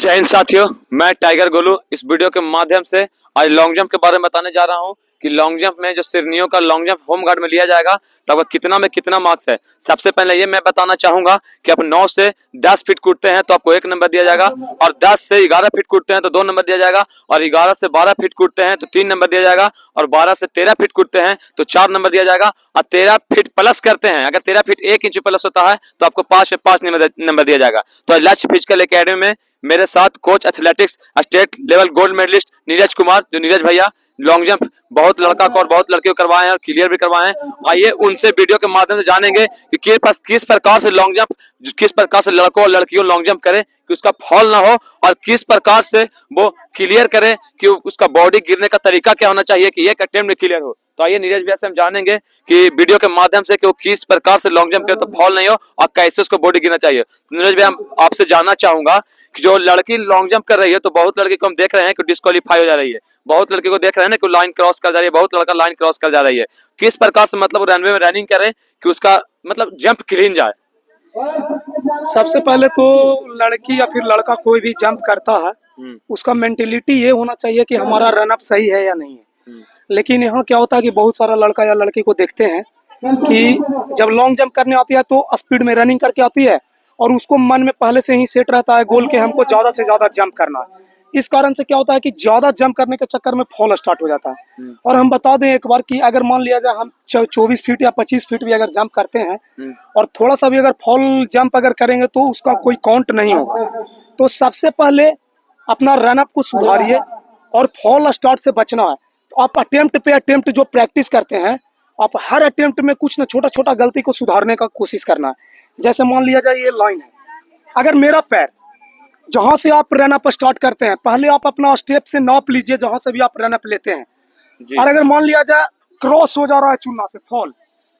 जय हिंद साथियों, मैं टाइगर गोलू इस वीडियो के माध्यम से आज लॉन्ग जंप के बारे में बताने जा रहा हूं कि लॉन्ग जंप में जो सिरनियों का लॉन्ग जंप होम गार्ड में लिया जाएगा तो आपका कितना में कितना मार्क्स है। सबसे पहले ये मैं बताना चाहूंगा कि आप 9 से 10 फीट कूदते हैं तो आपको 1 नंबर दिया जाएगा, और 10 से 11 फीट कूदते हैं तो 2 नंबर दिया जाएगा, और 11 से 12 फीट कूदते हैं तो 3 नंबर दिया जाएगा, और 12 से 13 फीट कूदते हैं तो 4 नंबर दिया जाएगा, और 13 फीट प्लस करते हैं, अगर 13 फीट 1 इंच प्लस होता है तो आपको 5 नंबर दिया जाएगा। तो लक्ष्य फिजिकल एकेडमी में मेरे साथ coach athletics state level gold medallist Neeraj Kumar, जो नीरज भैया लॉन्ग जंप बहुत लड़का को और बहुत लड़कियों को करवाए हैं और क्लियर भी करवाए हैं। आइए उनसे वीडियो के माध्यम से जानेंगे कि किस प्रकार से लॉन्ग जंप, किस प्रकार से लड़कों और लड़कियों लॉन्ग जंप करें कि उसका फॉल ना हो, और किस प्रकार से वो क्लियर करे कि उसका बॉडी गिरने का तरीका क्या होना चाहिए कि एक अटेम्प्ट में क्लियर हो। तो आइए नीरज भैया से हम जानेंगे कि वीडियो के माध्यम से कि वो किस प्रकार से लॉन्ग जंप करे तो फॉल नहीं हो और कैसे उसको बॉडी गिरना चाहिए। नीरज भैया, आपसे जानना चाहूंगा कि जो लड़की लॉन्ग जंप कर रही है तो बहुत लड़की को हम देख रहे हैं कि डिस्क्वालीफाई हो जा रही है, बहुत लड़की को देख रहे हैं ना कि लाइन क्रॉस कर जा रही है, बहुत लड़का लाइन क्रॉस कर जा रही है। किस प्रकार से मतलब रनवे में रनिंग करे कि उसका मतलब जंप क्लीन जाए। सबसे पहले तो लड़की या फिर लड़का कोई भी जंप करता है उसका मेंटेलिटी ये होना चाहिए कि हमारा रन अप सही है या नहीं है। लेकिन यहाँ क्या होता है कि बहुत सारा लड़का या लड़की को देखते हैं कि जब लॉन्ग जंप करने आती है तो स्पीड में रनिंग करके आती है और उसको मन में पहले से ही सेट रहता है गोल के हमको ज्यादा से ज्यादा जंप करना है। इस कारण से क्या होता है कि ज्यादा जंप करने के चक्कर में फॉल स्टार्ट हो जाता है। और हम बता दें एक बार कि अगर मान लिया जाए हम 24 फीट या 25 फीट भी अगर जंप करते हैं और थोड़ा सा भी अगर फॉल जंप अगर करेंगे तो उसका कोई काउंट नहीं होगा। तो सबसे पहले अपना रन अप को सुधारिए और फॉल स्टार्ट से बचना है। तो आप अटेम्प्ट पे अटेम्प्ट जो प्रैक्टिस करते हैं, आप हर अटेम्प्ट में कुछ ना छोटा छोटा गलती को सुधारने का कोशिश करना है। जैसे मान लिया जाए ये लाइन है, अगर मेरा पैर जहां से आप रन अप स्टार्ट करते हैं पहले आप अपना स्टेप से नाप लीजिए जहां से भी आप रन अप लेते हैं। और अगर मान लिया जाए क्रॉस हो जा रहा है चुना से फॉल,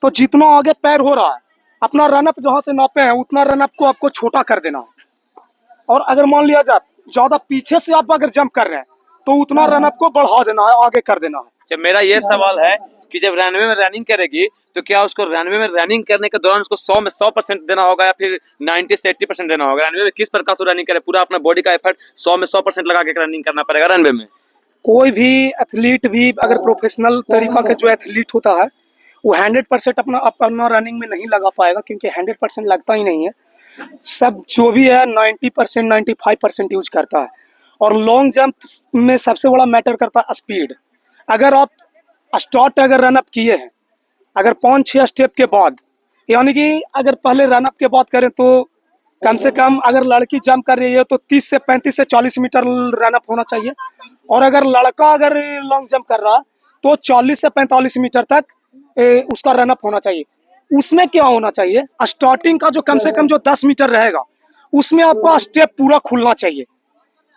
तो जितना आगे पैर हो रहा है अपना रन अप जहां से नापे हैं उतना रन अप को आपको छोटा कर देना है। और अगर मान लिया जाए ज्यादा पीछे से आप अगर जंप कर रहे हैं तो उतना रन अप को बढ़ा देना है, आगे कर देना है। जब मेरा ये सवाल है कि जब रनवे में रनिंग करेगी तो क्या उसको रनवे में रनिंग करने के दौरान उसको 100 में 100% देना होगा या फिर 90 से 80% देना होगा। रनवे में किस प्रकार से रनिंग करे, पूरा अपना बॉडी का एफर्ट 100 में 100% लगा के रनिंग करना पड़ेगा रनवे में। कोई भी एथलीट भी अगर प्रोफेशनल तरीका का जो एथलीट होता है वो 100% अपना रनिंग में नहीं लगा पाएगा, क्योंकि 100% लगता ही नहीं है। सब जो भी है 90% 95% यूज करता है। और लॉन्ग जंप में सबसे बड़ा मैटर करता है स्पीड। अगर आप स्टार्ट अगर रन अप किए हैं, अगर 5-6 स्टेप के बाद, यानी कि अगर पहले रन अप के बाद करें तो कम से कम अगर लड़की जंप कर रही है तो 30 से 35 से 40 मीटर रन अप होना चाहिए, और अगर लड़का अगर लॉन्ग जंप कर रहा है तो 40 से 45 मीटर तक उसका रन अप होना चाहिए। उसमें क्या होना चाहिए, स्टार्टिंग का जो कम से कम जो 10 मीटर रहेगा उसमें आपका स्टेप पूरा खुलना चाहिए।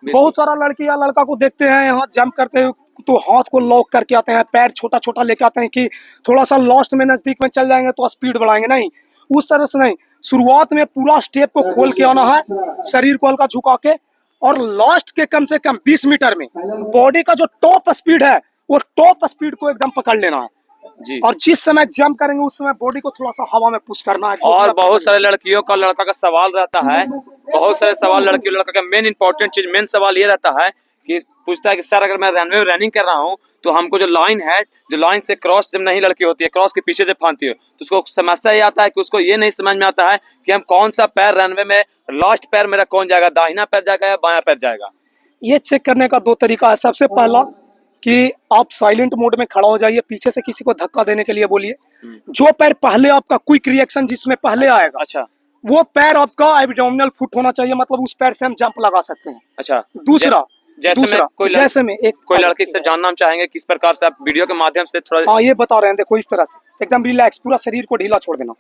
बहुत सारा लड़की या लड़का को देखते हैं यहाँ जंप करते हैं तो हाथ को लॉक करके आते हैं, पैर छोटा छोटा लेके आते हैं कि थोड़ा सा लास्ट में नजदीक में चल जाएंगे तो स्पीड बढ़ाएंगे। नहीं, उस तरह से नहीं। शुरुआत में पूरा स्टेप को खोल के आना है, शरीर को हल्का झुका के, और लास्ट के कम से कम 20 मीटर में बॉडी का जो टॉप स्पीड है वो टॉप स्पीड को एकदम पकड़ लेना है जी। और जिस समय जंप करेंगे उस समय बॉडी को थोड़ा सा हवा में पुश करना है। और बहुत सारे लड़कियों का लड़का का सवाल रहता है, बहुत सारे सवाल लड़की लड़का का मेन इंपॉर्टेंट चीज मेन सवाल ये रहता है कि पूछता है कि सर अगर मैं रनवे में रनिंग कर रहा हूँ तो हमको जो लाइन है, जो लाइन से क्रॉस जब नहीं लड़की होती है, क्रॉस के पीछे से फांदती है, तो उसको समस्या ये आता है कि उसको ये नहीं समझ में आता है कि हम कौन सा पैर रनवे में लास्ट पैर मेरा कौन जाएगा, दाहिना पैर जाएगा या बायां पैर जाएगा। ये चेक करने का 2 तरीका है। सबसे पहला कि आप साइलेंट मोड में खड़ा हो जाइए, पीछे से किसी को धक्का देने के लिए बोलिए। जो पैर पहले आपका क्विक रिएक्शन जिसमें पहले आएगा, अच्छा, वो पैर आपका एब्डोमिनल फुट होना चाहिए, मतलब उस पैर से हम जंप लगा सकते हैं। अच्छा, दूसरा जैसे में कोई लड़की से जानना हम चाहेंगे किस प्रकार से आप वीडियो के माध्यम से थोड़ा। हाँ, ये बता रहे हैं, देखो इस तरह से एकदम रिलैक्स, पूरा शरीर को ढीला छोड़ देना।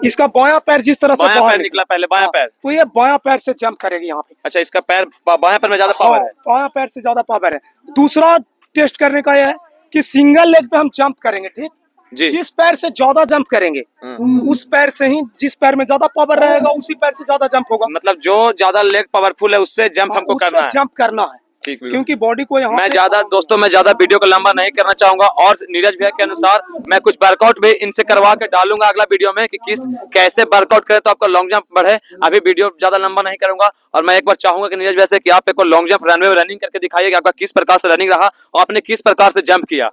इसका बायां पैर जिस तरह से बाहर निकला पहले बायां पैर, तो ये बायां पैर से जंप करेगी यहाँ पे। अच्छा, इसका पैर बायां पैर में ज्यादा पावर है। बायां पैर से ज्यादा पावर है। दूसरा टेस्ट करने का यह है कि सिंगल लेग पे हम जंप करेंगे, ठीक जी। जिस पैर से ज्यादा जंप करेंगे उस पैर से ही, जिस पैर में ज्यादा पावर रहेगा उसी पैर से ज्यादा जंप होगा। मतलब जो ज्यादा लेग पावरफुल है उससे जंप हमको करना है, जंप करना है। ठीक, बिल्कुल। क्योंकि बॉडी को यहाँ मैं पे- ज्यादा दोस्तों मैं ज्यादा वीडियो को लंबा नहीं करना चाहूंगा और नीरज भैया के अनुसार मैं कुछ वर्कआउट भी इनसे करवा के डालूंगा अगला वीडियो में कि किस कैसे वर्कआउट करें तो आपका लॉन्ग जंप बढ़े। अभी वीडियो ज्यादा लंबा नहीं करूंगा और मैं एक बार चाहूंगा कि नीरज भैया से कि आप एक लॉन्ग जंप रनवे में रनिंग करके दिखाइए कि आपका किस प्रकार से रनिंग रहा और आपने किस प्रकार से जंप किया।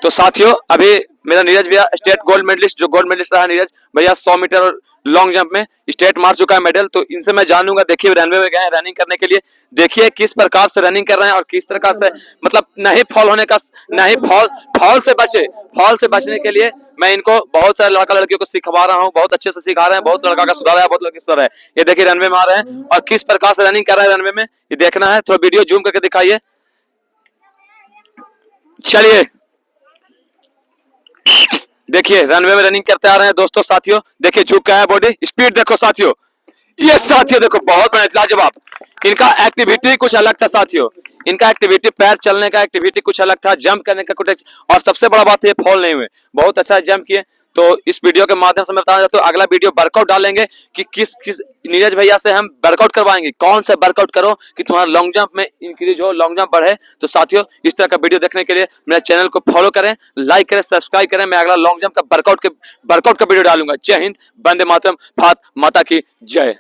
तो साथियों अभी मेरा नीरज भैया स्टेट गोल्ड मेडलिस्ट जो गोल्ड मेडलिस्ट रहा नीरज भैया 100 मीटर और लॉन्ग जंप में स्टेट मार चुका है मेडल। तो इनसे मैं जानूंगा, देखिए रनवे में गए रनिंग करने के लिए, देखिए किस प्रकार से रनिंग कर रहे हैं और किस प्रकार से मतलब नहीं फॉल होने का, नहीं फॉल से बचने के लिए मैं इनको बहुत सारे लड़का लड़कियों को सिखवा रहा हूँ, बहुत अच्छे से सिखा रहे हैं, बहुत लड़का का सुधार है, बहुत लड़की सुधार है। ये देखिए रनवे में आ रहे हैं और किस प्रकार से रनिंग कर रहे हैं रनवे में, ये देखना है। थोड़ा वीडियो जूम करके दिखाइए। चलिए देखिए रनवे में रनिंग करते आ रहे हैं दोस्तों। साथियों देखिए झुक गया है बॉडी, स्पीड देखो साथियों, ये साथियों देखो बहुत बड़ा लाजवाब। इनका एक्टिविटी कुछ अलग था साथियों, इनका एक्टिविटी पैर चलने का एक्टिविटी कुछ अलग था, जंप करने का कुछ, और सबसे बड़ा बात ये फॉल नहीं हुए, बहुत अच्छा जंप किए। तो इस वीडियो के माध्यम से मैं बताना चाहता हूँ अगला वीडियो वर्कआउट डालेंगे कि किस किस नीरज भैया से हम वर्कआउट करवाएंगे, कौन सा वर्कआउट करो कि तुम्हारा लॉन्ग जंप में इंक्रीज हो, लॉन्ग जंप बढ़े। तो साथियों इस तरह का वीडियो देखने के लिए मेरे चैनल को फॉलो करें, लाइक करें, सब्सक्राइब करें। मैं अगला लॉन्ग जंप का वर्कआउट का वीडियो डालूंगा। जय हिंद, वंदे मातरम, भारत माता की जय।